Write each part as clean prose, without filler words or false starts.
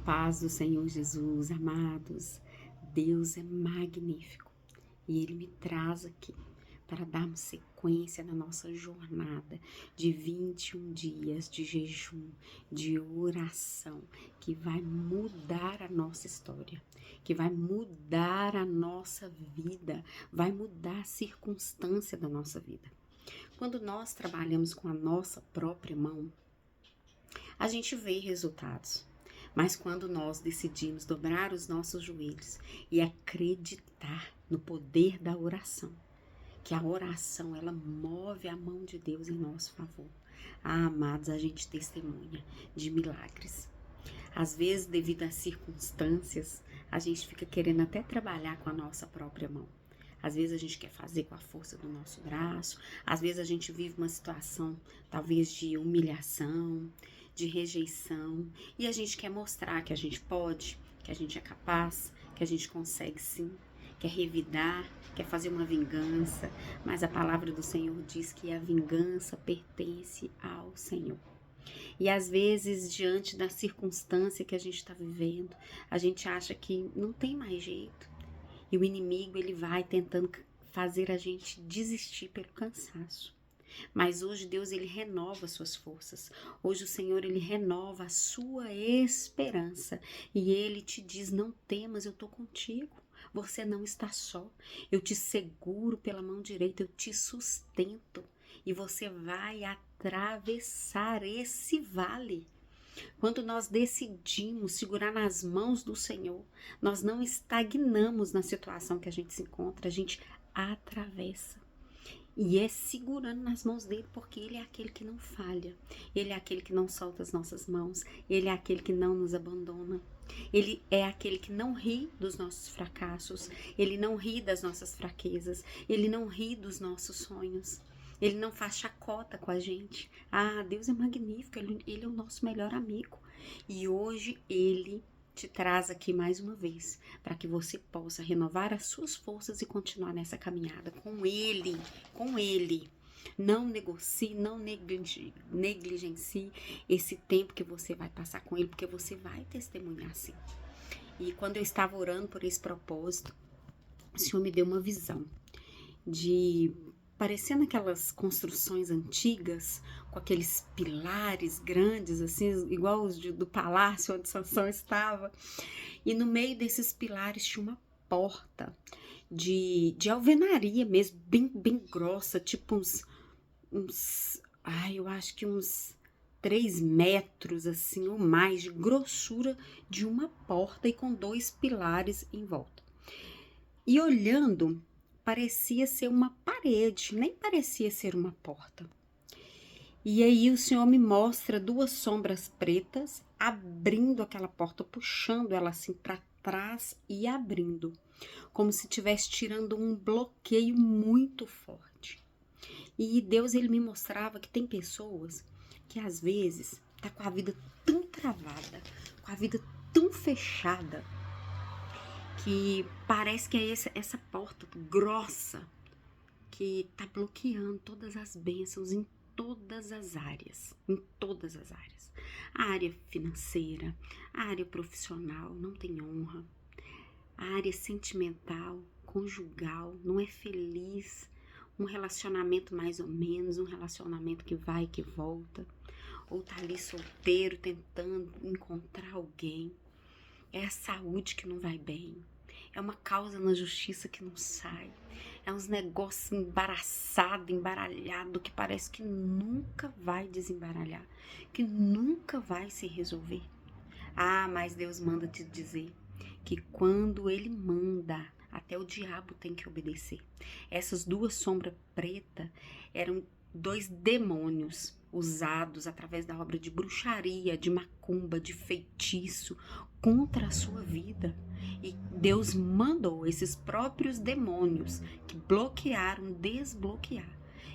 paz do Senhor Jesus, amados. Deus é magnífico e Ele me traz aqui para darmos sequência na nossa jornada de 21 dias de jejum, de oração, que vai mudar a nossa história, que vai mudar a nossa vida, vai mudar a circunstância da nossa vida. Quando nós trabalhamos com a nossa própria mão, a gente vê resultados. Mas quando nós decidimos dobrar os nossos joelhos e acreditar no poder da oração, que a oração ela move a mão de Deus em nosso favor. Amados, a gente testemunha de milagres. Às vezes, devido às circunstâncias, a gente fica querendo até trabalhar com a nossa própria mão. Às vezes a gente quer fazer com a força do nosso braço, às vezes a gente vive uma situação talvez de humilhação, de rejeição, e a gente quer mostrar que a gente pode, que a gente é capaz, que a gente consegue sim, quer revidar, quer fazer uma vingança, mas a palavra do Senhor diz que a vingança pertence ao Senhor. E às vezes, diante da circunstância que a gente está vivendo, a gente acha que não tem mais jeito. E o inimigo, ele vai tentando fazer a gente desistir pelo cansaço. Mas hoje Deus, ele renova suas forças. Hoje o Senhor, ele renova a sua esperança. E ele te diz, não temas, eu estou contigo. Você não está só. Eu te seguro pela mão direita, eu te sustento. E você vai atravessar esse vale. Quando nós decidimos segurar nas mãos do Senhor, nós não estagnamos na situação que a gente se encontra, a gente atravessa. E é segurando nas mãos dele, porque ele é aquele que não falha, ele é aquele que não solta as nossas mãos, ele é aquele que não nos abandona, ele é aquele que não ri dos nossos fracassos, ele não ri das nossas fraquezas, ele não ri dos nossos sonhos. Ele não faz chacota com a gente. Ah, Deus é magnífico, ele é o nosso melhor amigo. E hoje ele te traz aqui mais uma vez, para que você possa renovar as suas forças e continuar nessa caminhada com ele, com ele. Não negocie, não negligencie esse tempo que você vai passar com ele, porque você vai testemunhar sim. E quando eu estava orando por esse propósito, o Senhor me deu uma visão de... parecendo aquelas construções antigas, com aqueles pilares grandes, assim, igual os do palácio onde Sansão estava. E no meio desses pilares tinha uma porta de alvenaria mesmo, bem grossa, tipo eu acho que uns 3 metros, assim, ou mais, de grossura de uma porta e com 2 pilares em volta. E olhando, parecia ser uma parede, nem parecia ser uma porta. E aí o Senhor me mostra 2 sombras pretas abrindo aquela porta, puxando ela assim para trás e abrindo, como se estivesse tirando um bloqueio muito forte. E Deus, ele me mostrava que tem pessoas que às vezes tá com a vida tão travada, com a vida tão fechada, que parece que é essa porta grossa que tá bloqueando todas as bênçãos em todas as áreas, A área financeira, a área profissional, não tem honra. A área sentimental, conjugal, não é feliz. Um relacionamento mais ou menos, um relacionamento que vai e que volta. Ou tá ali solteiro, tentando encontrar alguém. É a saúde que não vai bem, é uma causa na justiça que não sai, é uns negócios embaraçado, embaralhado, que parece que nunca vai desembaralhar, que nunca vai se resolver. Ah, mas Deus manda te dizer que quando ele manda, até o diabo tem que obedecer. Essas 2 sombras pretas eram 2 demônios usados através da obra de bruxaria, de macumba, de feitiço contra a sua vida. E Deus mandou esses próprios demônios que bloquearam, desbloquear.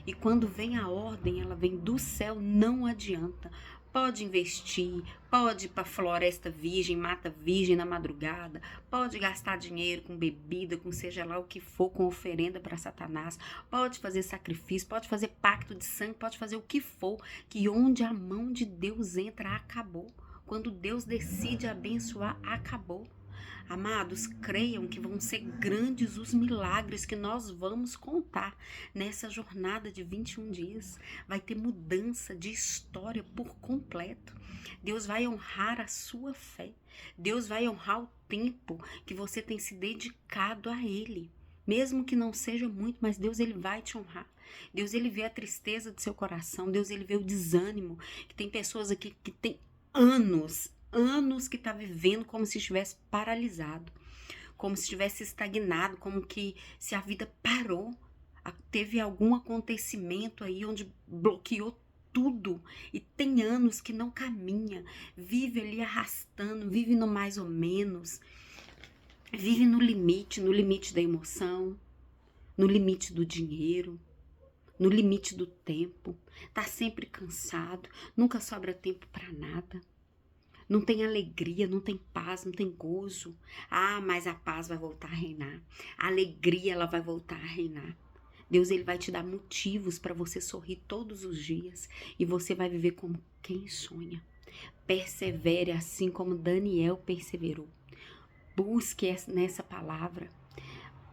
E quando vem a ordem, ela vem do céu, não adianta. Pode investir, pode ir para floresta virgem, mata virgem na madrugada, pode gastar dinheiro com bebida, com seja lá o que for, com oferenda para Satanás, pode fazer sacrifício, pode fazer pacto de sangue, pode fazer o que for, que onde a mão de Deus entra, acabou. Quando Deus decide abençoar, acabou. Amados, creiam que vão ser grandes os milagres que nós vamos contar nessa jornada de 21 dias. Vai ter mudança de história por completo. Deus vai honrar a sua fé. Deus vai honrar o tempo que você tem se dedicado a Ele. Mesmo que não seja muito, mas Deus ele vai te honrar. Deus ele vê a tristeza do seu coração. Deus ele vê o desânimo. Que tem pessoas aqui que tem anos que tá vivendo como se estivesse paralisado, como se estivesse estagnado, como que se a vida parou, teve algum acontecimento aí onde bloqueou tudo e tem anos que não caminha, vive ali arrastando, vive no mais ou menos, vive no limite da emoção, no limite do dinheiro, no limite do tempo, tá sempre cansado, nunca sobra tempo para nada. Não tem alegria, não tem paz, não tem gozo. Ah, mas a paz vai voltar a reinar. A alegria, ela vai voltar a reinar. Deus, ele vai te dar motivos para você sorrir todos os dias. E você vai viver como quem sonha. Persevere assim como Daniel perseverou. Busque nessa palavra.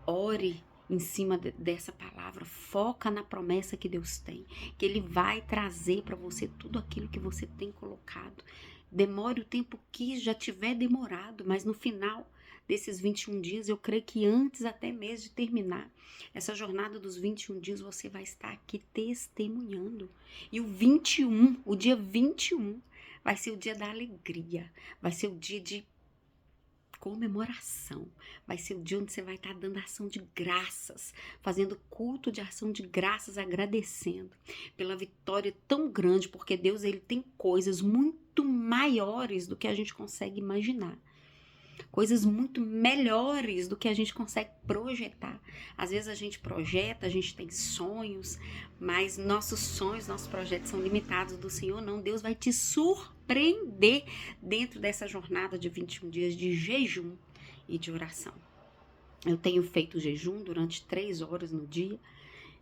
Ore em cima dessa palavra. Foca na promessa que Deus tem. Que ele vai trazer para você tudo aquilo que você tem colocado. Demore o tempo que já tiver demorado, mas no final desses 21 dias, eu creio que antes até mesmo de terminar essa jornada dos 21 dias, você vai estar aqui testemunhando. E o dia 21, vai ser o dia da alegria, vai ser o dia de comemoração, vai ser o dia onde você vai estar dando ação de graças, fazendo culto de ação de graças, agradecendo pela vitória tão grande, porque Deus ele tem coisas muito maiores do que a gente consegue imaginar. Coisas muito melhores do que a gente consegue projetar. Às vezes a gente projeta, a gente tem sonhos, mas nossos sonhos, nossos projetos são limitados. Do Senhor não, Deus vai te surpreender dentro dessa jornada de 21 dias de jejum e de oração. Eu tenho feito jejum durante 3 horas no dia,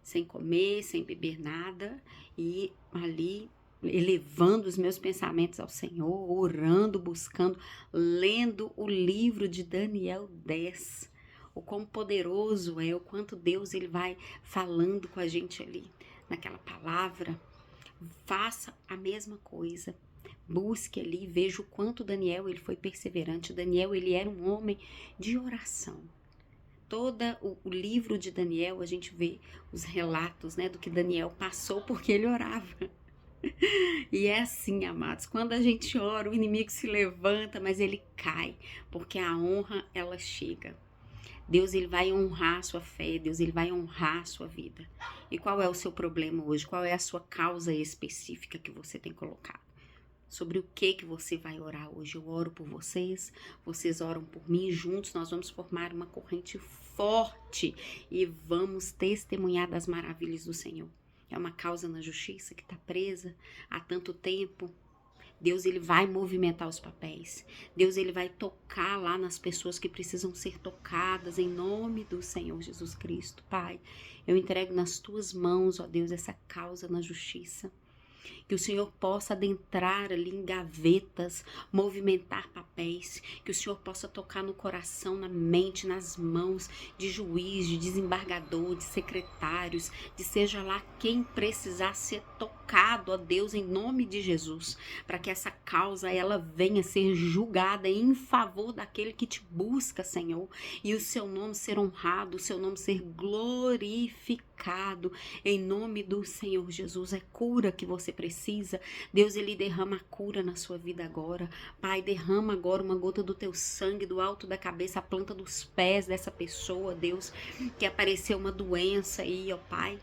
sem comer, sem beber nada, e ali elevando os meus pensamentos ao Senhor, orando, buscando, lendo o livro de Daniel 10. O quão poderoso é, o quanto Deus ele vai falando com a gente ali, naquela palavra. Faça a mesma coisa. Busque ali, veja o quanto Daniel ele foi perseverante. Daniel ele era um homem de oração. Todo o livro de Daniel, a gente vê os relatos, né, do que Daniel passou porque ele orava. E é assim, amados, quando a gente ora, o inimigo se levanta, mas ele cai, porque a honra, ela chega. Deus, ele vai honrar a sua fé, Deus, ele vai honrar a sua vida. E qual é o seu problema hoje? Qual é a sua causa específica que você tem colocado? Sobre o que você vai orar hoje? Eu oro por vocês, vocês oram por mim, juntos nós vamos formar uma corrente forte e vamos testemunhar das maravilhas do Senhor. É uma causa na justiça que está presa há tanto tempo. Deus ele vai movimentar os papéis. Deus ele vai tocar lá nas pessoas que precisam ser tocadas em nome do Senhor Jesus Cristo. Pai, eu entrego nas tuas mãos, ó Deus, essa causa na justiça. Que o Senhor possa adentrar ali em gavetas, movimentar papéis, que o Senhor possa tocar no coração, na mente, nas mãos de juiz, de desembargador, de secretários, de seja lá quem precisar ser tocado, ó Deus, em nome de Jesus, para que essa causa ela venha ser julgada em favor daquele que te busca, Senhor, e o seu nome ser honrado, o seu nome ser glorificado, em nome do Senhor Jesus. É cura que você precisa. Deus, ele derrama a cura na sua vida agora. Pai, derrama agora uma gota do teu sangue do alto da cabeça, a planta dos pés dessa pessoa, Deus, que apareceu uma doença aí, ó Pai,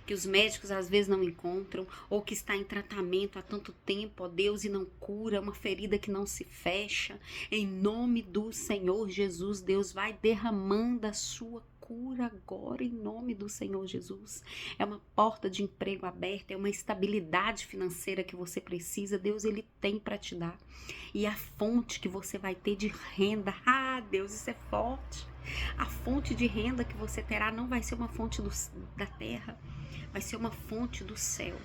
que os médicos às vezes não encontram, ou que está em tratamento há tanto tempo, ó Deus, e não cura, uma ferida que não se fecha. Em nome do Senhor Jesus, Deus vai derramando a sua cura agora, em nome do Senhor Jesus. É uma porta de emprego aberta, é uma estabilidade financeira que você precisa, Deus, ele tem para te dar. E a fonte que você vai ter de renda, Deus, isso é forte. A fonte de renda que você terá não vai ser uma fonte da terra, vai ser uma fonte do céu.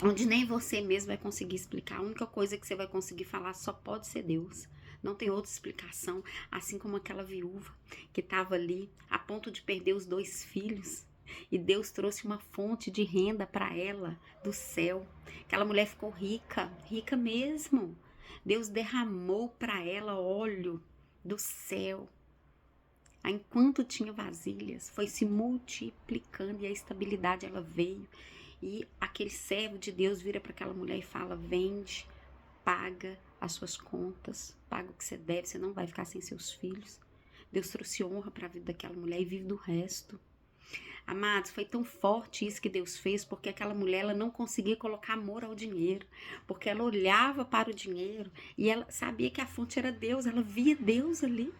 onde nem você mesmo vai conseguir explicar. A única coisa que você vai conseguir falar só pode ser Deus. Não tem outra explicação. Assim como aquela viúva que estava ali a ponto de perder os 2 filhos. E Deus trouxe uma fonte de renda para ela do céu. Aquela mulher ficou rica, rica mesmo. Deus derramou para ela óleo do céu. Enquanto tinha vasilhas, foi se multiplicando e a estabilidade ela veio. E aquele servo de Deus vira para aquela mulher e fala: vende, paga as suas contas, paga o que você deve, você não vai ficar sem seus filhos. Deus trouxe honra para a vida daquela mulher e vive do resto. Amados, foi tão forte isso que Deus fez, porque aquela mulher ela não conseguia colocar amor ao dinheiro, porque ela olhava para o dinheiro e ela sabia que a fonte era Deus, ela via Deus ali.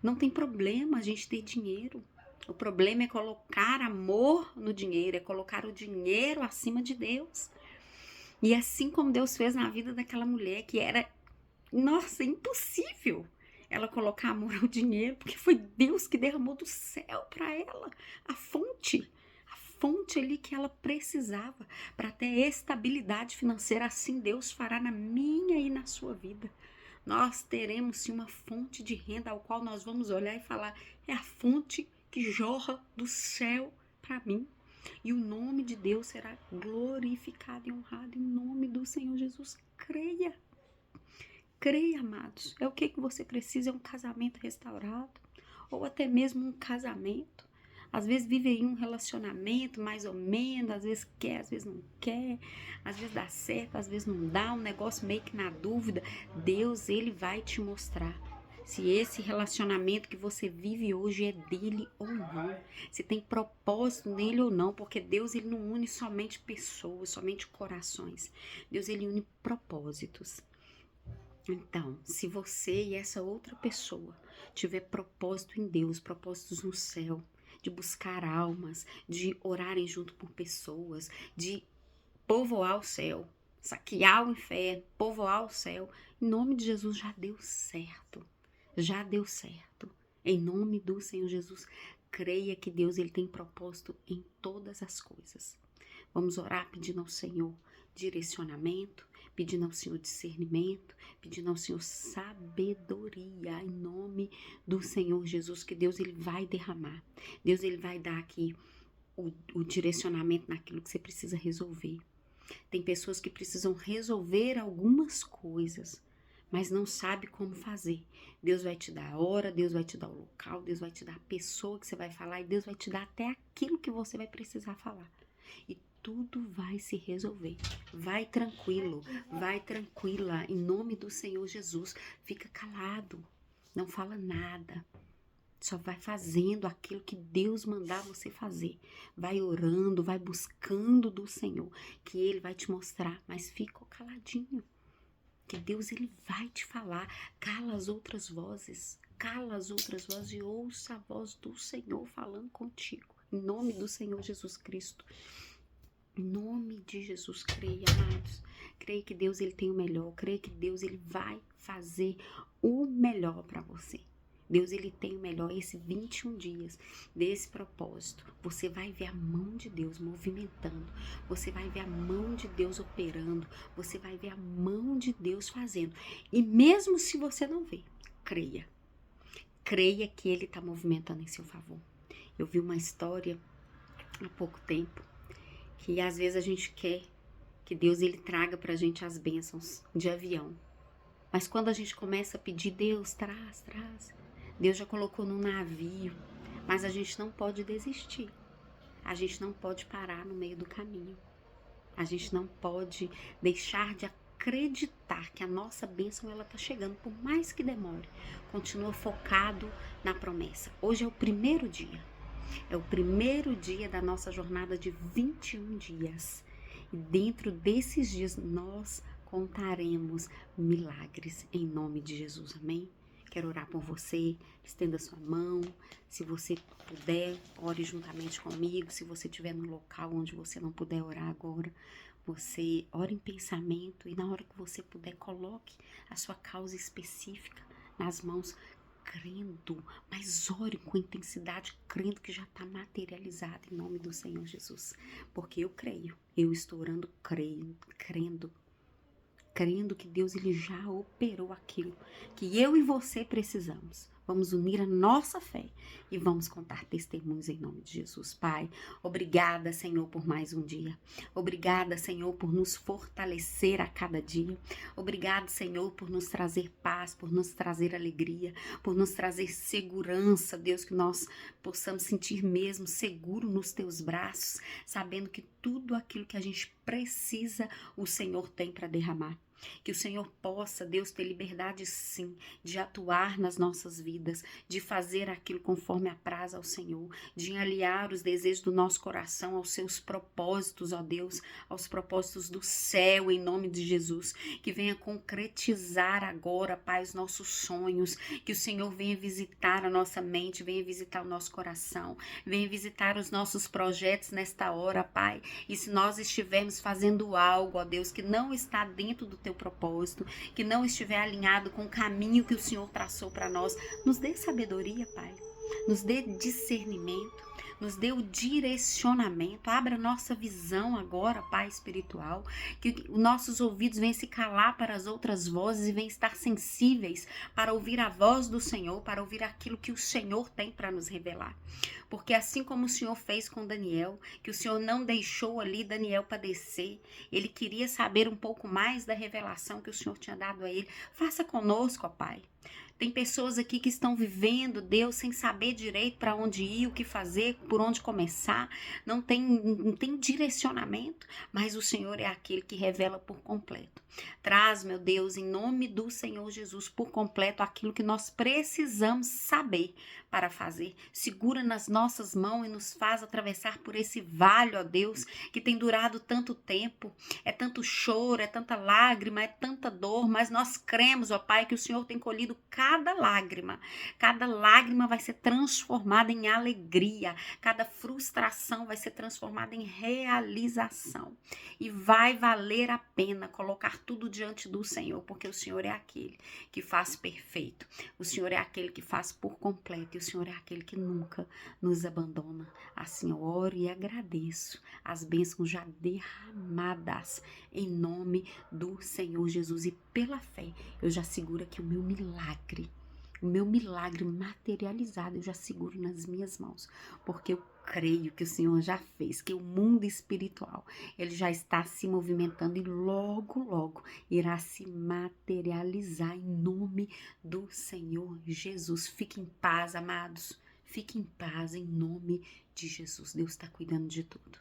Não tem problema a gente ter dinheiro. O problema é colocar amor no dinheiro, é colocar o dinheiro acima de Deus. E assim como Deus fez na vida daquela mulher, que era, nossa, impossível ela colocar amor ao dinheiro, porque foi Deus que derramou do céu para ela a fonte ali que ela precisava para ter estabilidade financeira. Assim Deus fará na minha e na sua vida. Nós teremos sim uma fonte de renda ao qual nós vamos olhar e falar: é a fonte que jorra do céu para mim. E o nome de Deus será glorificado e honrado em nome do Senhor Jesus. Creia. Creia, amados. É o que você precisa, é um casamento restaurado. Ou até mesmo um casamento. Às vezes vive aí um relacionamento mais ou menos, às vezes quer, às vezes não quer, às vezes dá certo, às vezes não dá, um negócio meio que na dúvida. Deus, ele vai te mostrar se esse relacionamento que você vive hoje é dele ou não, se tem propósito nele ou não, porque Deus, ele não une somente pessoas, somente corações. Deus, ele une propósitos. Então, se você e essa outra pessoa tiver propósito em Deus, propósitos no céu, de buscar almas, de orarem junto por pessoas, de povoar o céu, saquear o inferno, povoar o céu, em nome de Jesus já deu certo. Já deu certo. Em nome do Senhor Jesus, creia que Deus, ele tem propósito em todas as coisas. Vamos orar pedindo ao Senhor direcionamento, pedindo ao Senhor discernimento, pedindo ao Senhor sabedoria, em nome do Senhor Jesus, que Deus, ele vai derramar. Deus, ele vai dar aqui o direcionamento naquilo que você precisa resolver. Tem pessoas que precisam resolver algumas coisas, mas não sabe como fazer. Deus vai te dar a hora, Deus vai te dar o local, Deus vai te dar a pessoa que você vai falar e Deus vai te dar até aquilo que você vai precisar falar. E tudo vai se resolver. Vai tranquilo, vai tranquila, em nome do Senhor Jesus. Fica calado, não fala nada. Só vai fazendo aquilo que Deus mandar você fazer. Vai orando, vai buscando do Senhor, que Ele vai te mostrar, mas fica caladinho. Que Deus, ele vai te falar. Cala as outras vozes. Cala as outras vozes e ouça a voz do Senhor falando contigo. Em nome do Senhor Jesus Cristo. Em nome de Jesus, creia, amados. Creia que Deus, ele tem o melhor. Creia que Deus, ele vai fazer o melhor para você. Deus, ele tem o melhor. Esse 21 dias desse propósito, você vai ver a mão de Deus movimentando. Você vai ver a mão de Deus operando. Você vai ver a mão de Deus fazendo. E mesmo se você não vê, creia. Creia que ele está movimentando em seu favor. Eu vi uma história há pouco tempo que às vezes a gente quer que Deus, ele traga pra gente as bênçãos de avião. Mas quando a gente começa a pedir, Deus, traz. Deus já colocou no navio. Mas a gente não pode desistir. A gente não pode parar no meio do caminho. A gente não pode deixar de acreditar que a nossa bênção, ela tá chegando, por mais que demore. Continua focado na promessa. Hoje é o primeiro dia. É o primeiro dia da nossa jornada de 21 dias. E dentro desses dias nós contaremos milagres em nome de Jesus. Amém? Quero orar por você. Estenda sua mão. Se você puder, ore juntamente comigo. Se você estiver no local onde você não puder orar agora, você ore em pensamento. E na hora que você puder, coloque a sua causa específica nas mãos. crendo, mas ore com intensidade, crendo que já está materializado em nome do Senhor Jesus. Porque eu creio, eu estou orando, crendo que Deus ele já operou aquilo que eu e você precisamos. Vamos unir a nossa fé e vamos contar testemunhos em nome de Jesus. Pai, obrigada, Senhor, por mais um dia. Obrigada, Senhor, por nos fortalecer a cada dia. Obrigada, Senhor, por nos trazer paz, por nos trazer alegria, por nos trazer segurança, Deus, que nós possamos sentir mesmo seguro nos teus braços, sabendo que tudo aquilo que a gente precisa, o Senhor tem para derramar. Que o Senhor possa, Deus, ter liberdade sim, de atuar nas nossas vidas, de fazer aquilo conforme apraz ao Senhor, de aliar os desejos do nosso coração aos seus propósitos, ó Deus, aos propósitos do céu, em nome de Jesus. Que venha concretizar agora, Pai, os nossos sonhos, que o Senhor venha visitar a nossa mente, venha visitar o nosso coração, venha visitar os nossos projetos nesta hora, Pai. E se nós estivermos fazendo algo, ó Deus, que não está dentro do teu propósito, que não estiver alinhado com o caminho que o Senhor traçou para nós, nos dê sabedoria, Pai, nos dê discernimento, nos dê o direcionamento, abra nossa visão agora, Pai espiritual, que os nossos ouvidos venham se calar para as outras vozes e venham estar sensíveis para ouvir a voz do Senhor, para ouvir aquilo que o Senhor tem para nos revelar. Porque assim como o Senhor fez com Daniel, que o Senhor não deixou ali Daniel padecer, ele queria saber um pouco mais da revelação que o Senhor tinha dado a ele. Faça conosco, ó Pai. Tem pessoas aqui que estão vivendo, Deus, sem saber direito para onde ir, o que fazer, por onde começar. Não tem direcionamento, mas o Senhor é aquele que revela por completo. Traz, meu Deus, em nome do Senhor Jesus, por completo aquilo que nós precisamos saber para fazer. Segura nas nossas mãos e nos faz atravessar por esse vale, ó Deus, que tem durado tanto tempo. É tanto choro, é tanta lágrima, é tanta dor, mas nós cremos, ó Pai, que o Senhor tem colhido cada lágrima. Cada lágrima vai ser transformada em alegria. Cada frustração vai ser transformada em realização. E vai valer a pena colocar tudo diante do Senhor, porque o Senhor é aquele que faz perfeito. O Senhor é aquele que faz por completo. E o Senhor é aquele que nunca nos abandona. Assim eu oro e agradeço as bênçãos já derramadas em nome do Senhor Jesus. E pela fé eu já seguro aqui o meu milagre materializado, eu já seguro nas minhas mãos, porque eu creio que o Senhor já fez, que o mundo espiritual, ele já está se movimentando e logo, logo irá se materializar em nome do Senhor Jesus. Fique em paz, amados, fique em paz em nome de Jesus. Deus está cuidando de tudo.